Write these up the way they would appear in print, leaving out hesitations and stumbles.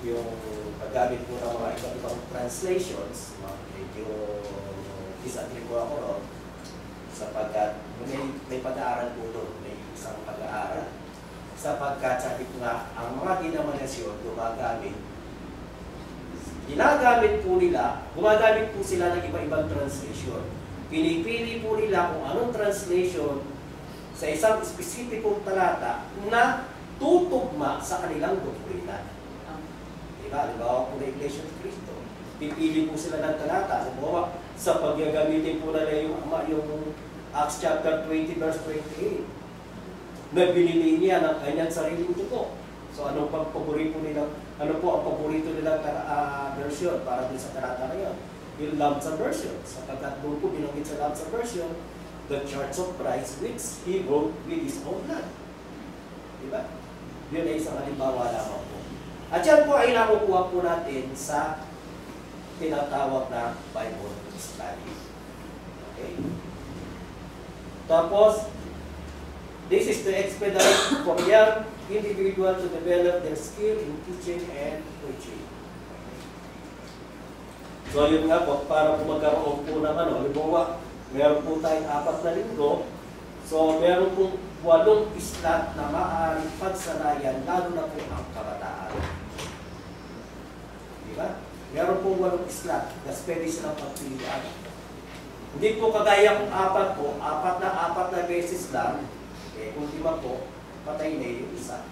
yung paggamit po ng mga ibang translations, medyo disagree po ako ron, sapagkat may pag-aaral po doon, may isang pag-aaral. Sapagkat sabi ko nga, ang mga denominasyon ginagamit po nila, gumagamit po sila ng iba-ibang translation. Pinipili po nila kung anong translation sa isang spesipikong talata na tutugma sa kanilang doktrina. Diba? Halimbawa po na Iglesia ni Cristo, pipili po sila ng talata. Sa paggagamitin po nila yung Acts chapter 20 verse 28, na binili niya ng kanyang sariling tuko. So ano po ang paborito nilang version para din sa talata na yun? Yung Lamsa version. Sapagkat doon po binanggit sa Lamsa version, the Church of Christ which He wrote with His own blood. Diba? Yun ay isang halimbawa lamang po. At yan po ay nakukuha po natin sa tinatawag na Bible study. Okay? Tapos, this is to expedite for young individuals to develop their skill in teaching and preaching. So yun nga po, para po magkaroon po ng halimbawa, meron po tayong 4 na linggo, so meron po 8 islat na maaaring pagsanayan, lalo na po ang kabataan. Diba? Meron po 8 islat na pwede silang pagpilian. Hindi po kagaya kung 4 po, 4 na beses lang, kung 5 po, patay na yung isa.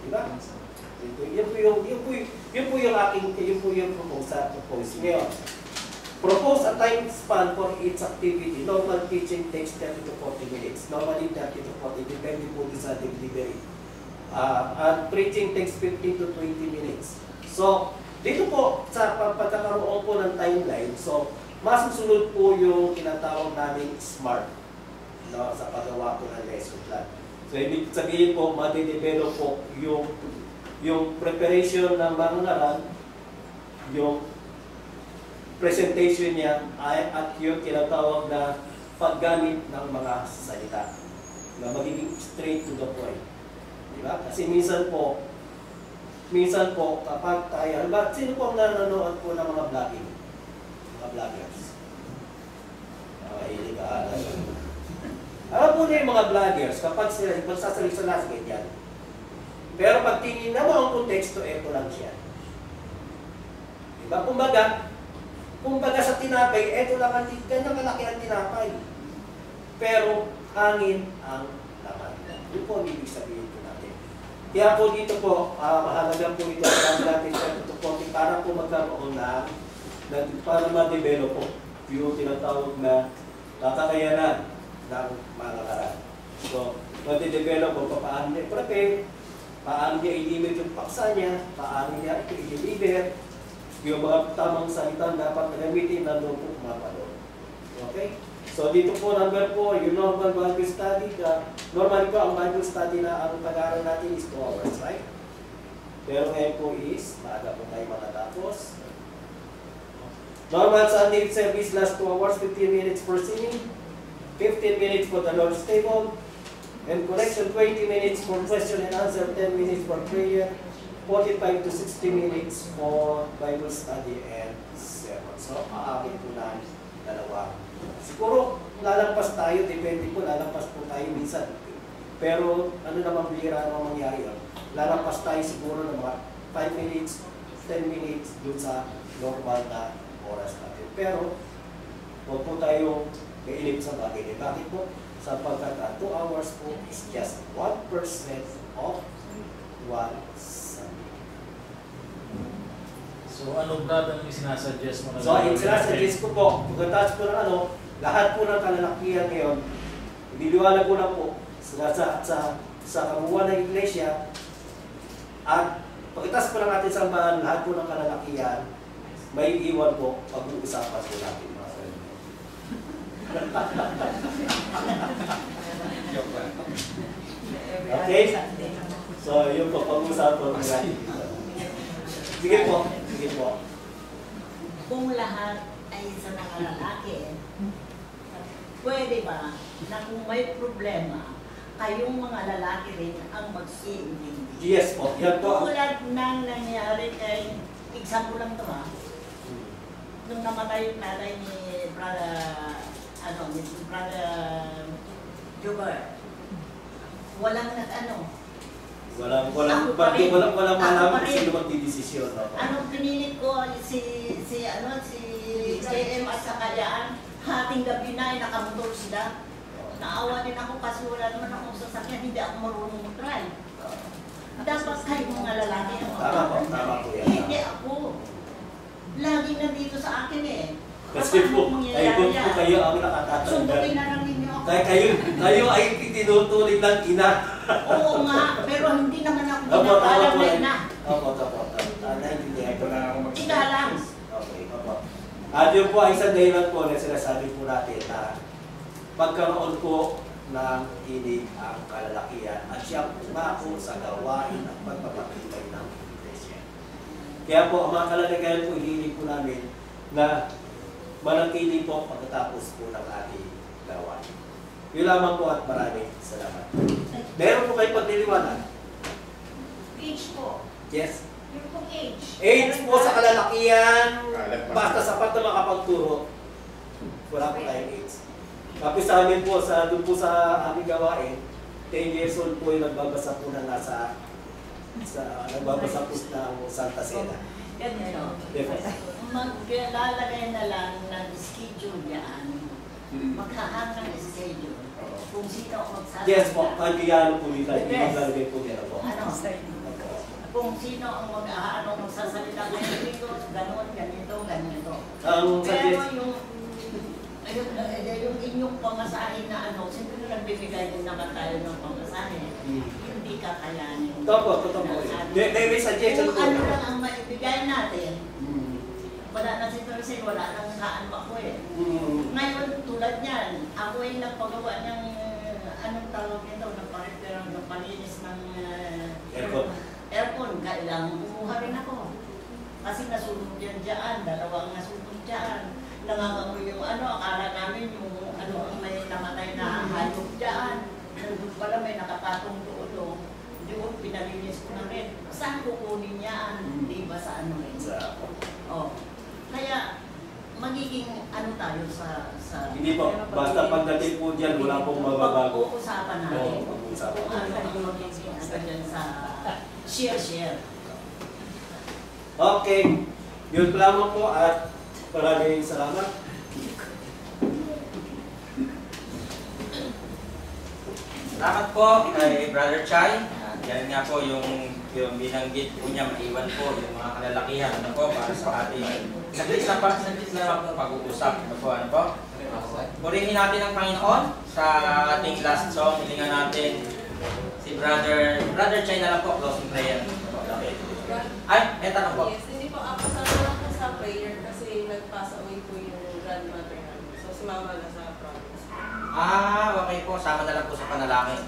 Diba? Yun po yung propose ngayon. Propose a time span for each activity. Normal teaching takes 30 to 40 minutes. Normally 30 to 40, depende po sa delivery. And preaching takes 15 to 20 minutes. So, dito po, sa pagkakaroon po ng timeline, so, masusunod po yung tinatawag namin SMART, no, sa paggawa po ng lesson plan. So, ibig sabihin po, madidevelop po yung preparation ng mga ngaral, yung presentation niya, at yung tinatawag na paggamit ng mga salita na magiging straight to the point. Diba? Kasi minsan po, kapag tayo, sino po ang nanonood po ng mga vlogging? Mga vloggers. Mahilig ka. Alam po na yung mga vloggers, kapag sila magsasalita sa ganyan. Pero pag tingin na mo ang konteksto, eto lang siya. Diba? Kumbaga sa tinapay, eto lang ang ganyan malaki ang tinapay. Pero hangin ang laman. Yun po ang ibig sabihin po natin. Kaya po dito po, mahalaga po ito natin para po magkaroon para ma-develop po yung tinatawag na kakayanan ng mga karal. So, ma-develop po paano niya i-prepare, paano niya i-limit yung paksa niya, paano niya ito i-deliver, yung mga tamang salita dapat gamitin na doon po kumapanood. Okay? So dito po, number 4, yung normal Bible study. Normally po, ang Bible study na ang pag-aaral natin is 2 hours, right? Pero ngayon po is, maaga po tayo matatapos. Normal Sunday service last 2 hours, 15 minutes for singing, 15 minutes for the Lord's table, and correction 20 minutes for question and answer, 10 minutes for prayer, 45 to 60 minutes for Bible study and sermon. So, aabot po na 2. Siguro, lalampas tayo, depende po, lalampas po tayo minsan. Pero, ano naman bihira naman mangyari yun? Lalampas tayo siguro ng mga 5 minutes, 10 minutes dun sa normal na oras natin. Pero, huwag po tayong kailip sa bagay. Bakit po? Sapagkat 2 hours po is just 1% of 1 Sunday. So, anong brad ang isinasuggest mo na? So, isinasuggest ko po, pagkatapos po ng lahat po ng kalalakihan ngayon, niliwanag ko na po sa kabuuan ng iglesia, at pagkatapos po ng ating sambahan, lahat po ng kalalakihan, may iwan po pag-uusapan po natin mga friend. Okay? So, yun po, pag-uusapan po natin. Sige po. Sige po. Kung lahat ay sa mga lalaki, pwede ba na kung may problema kayong mga lalaki rin ang mag-iintindi. Yes po, yan po. Tulad nang nangyari kay, example lang ito ha, nung namatay yung nanay ni Brother Jugar, walang Walang Ako pa rin. malaman Ako pa kung rin. sino magdidesisyon. No? Pinilit ko si JM at Sakayaan, hating gabi na ay nakamotor sila. Naawa din ako kasi wala naman akong sasakyan, hindi ako marunong mag-drive. Dapat kayo mga lalaki ang Tama po yan. Hindi ako. Lagi nandito sa akin eh. Kasi po, kayo ang nakatatanda. Sundutin na lang ninyo ako. Kayo ay tinutulig ng ina. Oo nga, pero hindi naman ako Opo, pinapalam tama po. na. Opo. Naintindihan ko na ako Ika lang. Okay, opo. At yun po ay isang dahilan po na sinasabi po natin na pagkaroon po ng hilig ang kalalakihan at siyang umako sa gawain at pagpapakitay ng iglesia. Kaya po, ang mga kalalakihan po, hilig po namin na manatili po pagkatapos po ng ating gawain. Yun lamang po at maraming salamat. Meron po kayo pagliliwanag? Age po. Yes. Yung pong age. Age po sa kalalakihan, basta sapat na makapagturo, wala po tayong age. Tapos sa amin po, doon po sa aming gawain, 10 years old po yung nagbabasa po na nagbabasa po ng Santa Cena. Ganyan. Maglalagay na lang ng schedule yan. Maghahang ng schedule. Kung sino ang magsasalita. Yes po, kagiyano po nila, maglalagay po nila po. Kung sino ang magsasalita ngayon dito, gano'n, ganito. Ang Pero yung inyong pamasahe na siyempre nagbibigay din naman tayo ng pamasahe. Hindi kakayanin. Totoo po. May suggestion po. Kung ano lang ang maibigay natin, wala na si Tercel, wala nang kaan ako eh. Ngayon, tulad niyan, ako ay nagpagawa ng anong tawag nito, nagpalinis ng aircon. Kailangan kumuha rin ako. Kasi nasunog yan dyan, dalawang nasunog dyan. Nangangamoy yung akala namin yung may namatay na hayop dyan. Nandun pala may nakapatong doon. Doon, pinalinis ko na rin. Saan kukunin yan? Di ba sa rin? Kaya, magiging tayo sa... Hindi po, basta pagdating po dyan, wala pong mababago. Pag-uusapan natin. Pag-uusapan. Kung ano magiging dyan sa share. Okay, yun lamang po at maraming salamat. Salamat po kay Brother Chai. Yan nga po yung binanggit po niya, maiwan po yung mga kalalakihan para sa ating saglit na po pag-uusap. Ano po? Purihin natin ang Panginoon sa ating last song. Hilingan natin si Brother Chai na lang po, closing prayer. Ay, eto na po. Yes, hindi po ako lang po sa prayer kasi nag-pass away po yung grandmother namin. So, si mama na sa province. Okay po. Sama na lang po sa panalangin.